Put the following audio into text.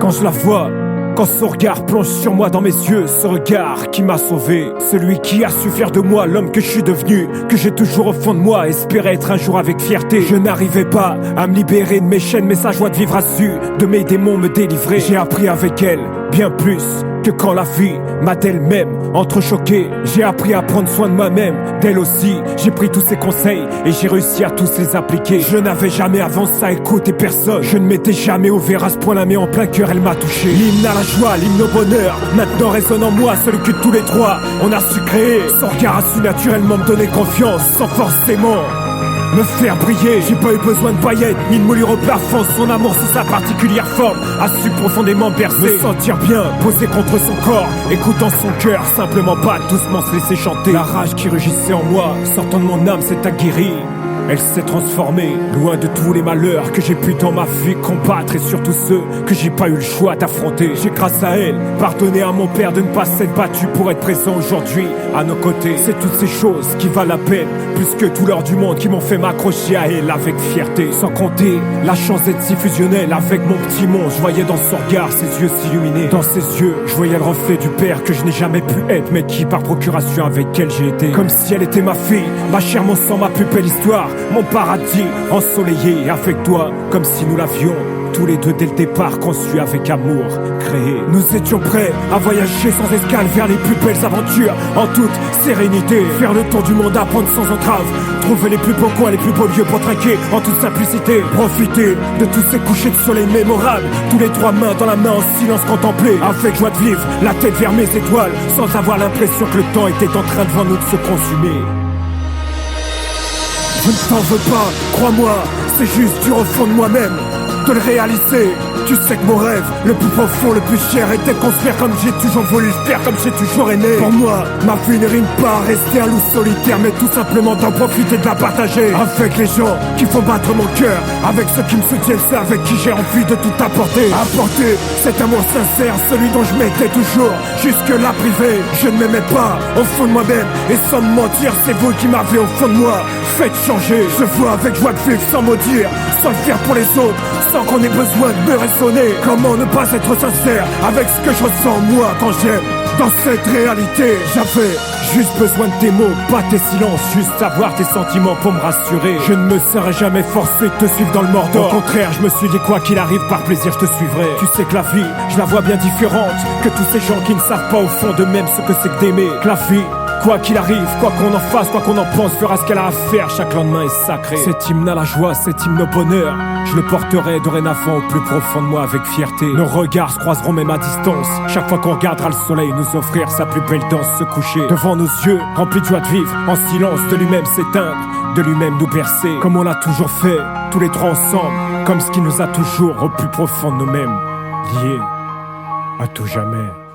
Quand je la vois, quand son regard plonge sur moi dans mes yeux, ce regard qui m'a sauvé, celui qui a su faire de moi l'homme que je suis devenu, que j'ai toujours au fond de moi espéré être un jour avec fierté. Je n'arrivais pas à me libérer de mes chaînes, mais sa joie de vivre a su de mes démons me délivrer. J'ai appris avec elle bien plus que quand la vie m'a d'elle-même entrechoqué. J'ai appris à prendre soin de moi-même, d'elle aussi. J'ai pris tous ses conseils et j'ai réussi à tous les appliquer. Je n'avais jamais avant ça écouté personne. Je ne m'étais jamais ouvert à ce point-là, mais en plein cœur elle m'a touché. L'hymne à la joie, l'hymne au bonheur, maintenant résonne en moi, celui que tous les trois on a su créer. Son regard a su naturellement me donner confiance, sans forcément me faire briller. J'ai pas eu besoin de paillettes ni de moulure au plafond. Son amour sous sa particulière forme a su profondément bercer. Me sentir bien, posé contre son corps, écoutant son cœur, simplement pas doucement se laisser chanter. La rage qui rugissait en moi, sortant de mon âme, s'est aguerrie. Elle s'est transformée, loin de tous les malheurs que j'ai pu dans ma vie combattre, et surtout ceux que j'ai pas eu le choix d'affronter. J'ai grâce à elle pardonné à mon père de ne pas s'être battu pour être présent aujourd'hui à nos côtés. C'est toutes ces choses qui valent la peine, plus que tout l'or du monde, qui m'ont fait m'accrocher à elle avec fierté. Sans compter la chance d'être si fusionnelle avec mon petit monde. Je voyais dans son regard ses yeux s'illuminer. Dans ses yeux, je voyais le reflet du père que je n'ai jamais pu être, mais qui par procuration avec elle j'ai été. Comme si elle était ma fille, ma chair, mon sang, ma plus belle histoire, mon paradis ensoleillé avec toi, comme si nous l'avions tous les deux dès le départ conçu avec amour, créé. Nous étions prêts à voyager sans escale vers les plus belles aventures, en toute sérénité, faire le tour du monde, apprendre sans entrave, trouver les plus beaux coins, les plus beaux lieux pour trinquer en toute simplicité, profiter de tous ces couchers de soleil mémorables, tous les trois mains dans la main en silence contemplé, avec joie de vivre, la tête vers mes étoiles, sans avoir l'impression que le temps était en train devant nous de se consumer. Je ne t'en veux pas, crois-moi, c'est juste dur au fond de moi-même de le réaliser. Tu sais que mon rêve, le plus profond, le plus cher, était de construire comme j'ai toujours voulu le faire, comme j'ai toujours aimé. Pour moi, ma vie ne rime pas à rester un loup solitaire, mais tout simplement d'en profiter, de la partager avec les gens qui font battre mon cœur, avec ceux qui me soutiennent, ceux avec qui j'ai envie de tout apporter. Apporter cet amour sincère, celui dont je m'étais toujours jusque-là privé. Je ne m'aimais pas au fond de moi-même, et sans me mentir, c'est vous qui m'avez au fond de moi fait changer. Je vois avec joie de vivre sans maudire, sans le faire pour les autres, sans qu'on ait besoin de me raisonner. Comment ne pas être sincère avec ce que je ressens moi quand j'aime? Dans cette réalité, j'avais juste besoin de tes mots, pas tes silences, juste savoir tes sentiments pour me rassurer. Je ne me serais jamais forcé de te suivre dans le Mordor. Au contraire, je me suis dit quoi qu'il arrive, par plaisir je te suivrai. Tu sais que la vie, je la vois bien différente que tous ces gens qui ne savent pas au fond d'eux-mêmes ce que c'est que d'aimer. Que la vie, quoi qu'il arrive, quoi qu'on en fasse, quoi qu'on en pense, fera ce qu'elle a à faire, chaque lendemain est sacré. Cet hymne à la joie, cet hymne au bonheur, je le porterai dorénavant au plus profond de moi avec fierté. Nos regards se croiseront même à distance, chaque fois qu'on regardera le soleil nous offrir sa plus belle danse, se coucher devant nos yeux, remplis de joie de vivre, en silence, de lui-même s'éteindre, de lui-même nous bercer, comme on l'a toujours fait, tous les trois ensemble, comme ce qui nous a toujours au plus profond de nous-mêmes, liés à tout jamais.